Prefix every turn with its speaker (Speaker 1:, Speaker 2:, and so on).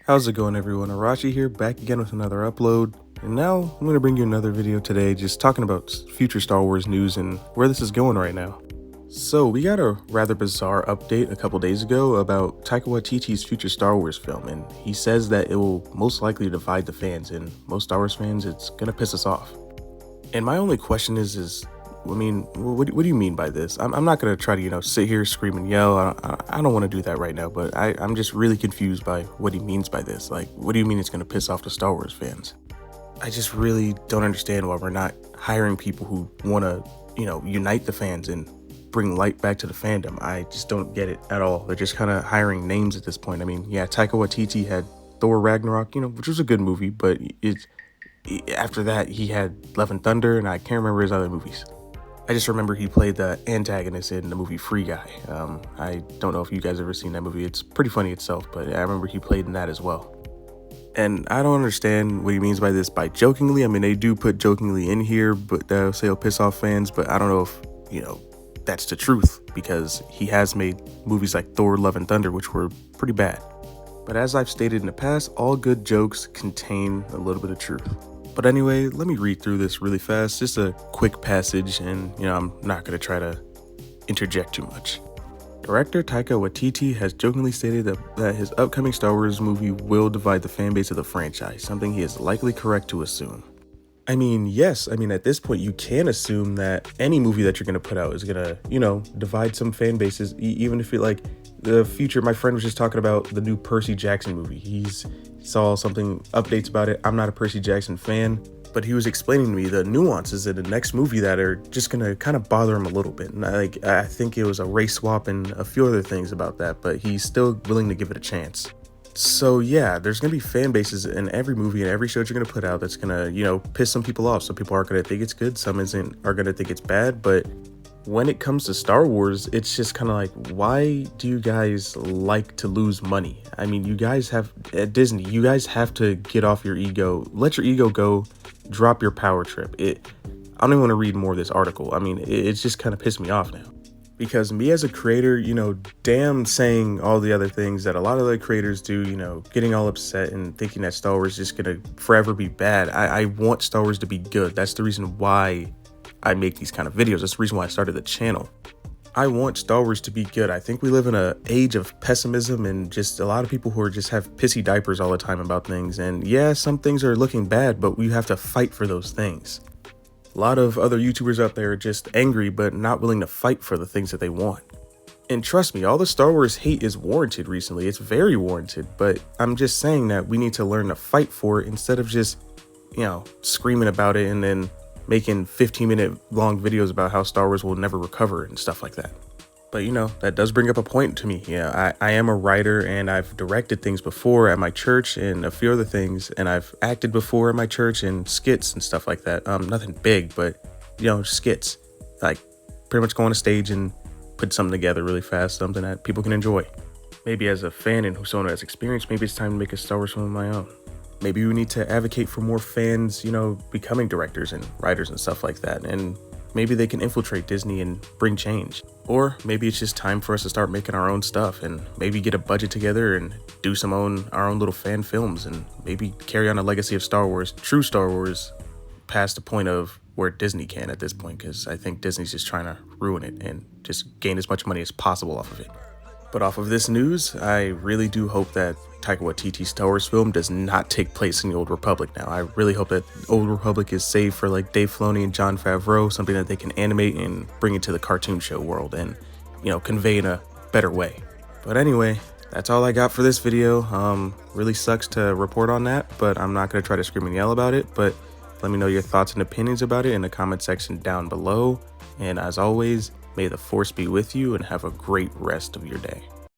Speaker 1: How's it going, everyone? Arashi here, back again with another upload. And now I'm going to bring you another video today just talking about future Star Wars news and where this is going right now. So we got a rather bizarre update a couple days ago about Taika Waititi's future Star Wars film, and he says that it will most likely divide the fans, and most Star Wars fans, it's going to piss us off. And my only question is what do you mean by this? I'm not going to try to, sit here, scream and yell. I don't want to do that right now, but I'm just really confused by what he means by this. Like, what do you mean it's going to piss off the Star Wars fans? I just really don't understand why we're not hiring people who want to, unite the fans and bring light back to the fandom. I just don't get it at all. They're just kind of hiring names at this point. I mean, yeah, Taika Waititi had Thor Ragnarok, which was a good movie, but after that, he had Love and Thunder, and I can't remember his other movies. I just remember he played the antagonist in the movie Free Guy. I don't know if you guys ever seen that movie. It's pretty funny itself, but I remember he played in that as well. And I don't understand what he means by this, by jokingly. I mean, they do put jokingly in here, but they'll say it'll piss off fans, but I don't know if, that's the truth, because he has made movies like Thor, Love and Thunder, which were pretty bad. But as I've stated in the past, all good jokes contain a little bit of truth. But anyway, let me read through this really fast, just a quick passage, and I'm not going to try to interject too much. Director Taika Waititi has jokingly stated that his upcoming Star Wars movie will divide the fan base of the franchise, something he is likely correct to assume. I mean, yes, at this point you can assume that any movie that you're going to put out is going to, divide some fan bases, even if it like the future. My friend was just talking about the new Percy Jackson movie. He saw something, updates about it. I'm not a Percy Jackson fan, but he was explaining to me the nuances in the next movie that are just going to kind of bother him a little bit. And I think it was a race swap and a few other things about that, but he's still willing to give it a chance. So yeah, there's going to be fan bases in every movie and every show that you're going to put out that's going to, piss some people off. Some people are going to think it's good, some are going to think it's bad, but when it comes to Star Wars, it's just kind of like, why do you guys like to lose money? I mean, you guys have, at Disney, you guys have to get off your ego, let your ego go, drop your power trip. I don't even want to read more of this article. I mean, it's just kind of pissed me off now. Because me as a creator, damn saying all the other things that a lot of other creators do, getting all upset and thinking that Star Wars is just going to forever be bad. I want Star Wars to be good. That's the reason why I make these kind of videos. That's the reason why I started the channel. I want Star Wars to be good. I think we live in an age of pessimism and just a lot of people who are just have pissy diapers all the time about things. And yeah, some things are looking bad, but we have to fight for those things. A lot of other YouTubers out there are just angry, but not willing to fight for the things that they want. And trust me, all the Star Wars hate is warranted recently. It's very warranted, but I'm just saying that we need to learn to fight for it instead of just, screaming about it and then making 15-minute long videos about how Star Wars will never recover and stuff like that. But that does bring up a point to me. Yeah, I am a writer and I've directed things before at my church and a few other things, and I've acted before at my church and skits and stuff like that. Nothing big, but skits. Like pretty much go on a stage and put something together really fast, something that people can enjoy. Maybe as a fan and someone who has experience, maybe it's time to make a Star Wars film of my own. Maybe we need to advocate for more fans, becoming directors and writers and stuff like that. And maybe they can infiltrate Disney and bring change. Or maybe it's just time for us to start making our own stuff and maybe get a budget together and do our own little fan films and maybe carry on a legacy of Star Wars, true Star Wars, past the point of where Disney can at this point, because I think Disney's just trying to ruin it and just gain as much money as possible off of it. But off of this news, I really do hope that Taika Waititi's Star Wars film does not take place in the Old Republic now. I really hope that Old Republic is saved for like Dave Filoni and Jon Favreau, something that they can animate and bring into the cartoon show world and, convey in a better way. But anyway, that's all I got for this video. Really sucks to report on that, but I'm not going to try to scream and yell about it. But let me know your thoughts and opinions about it in the comment section down below. And as always, may the Force be with you and have a great rest of your day.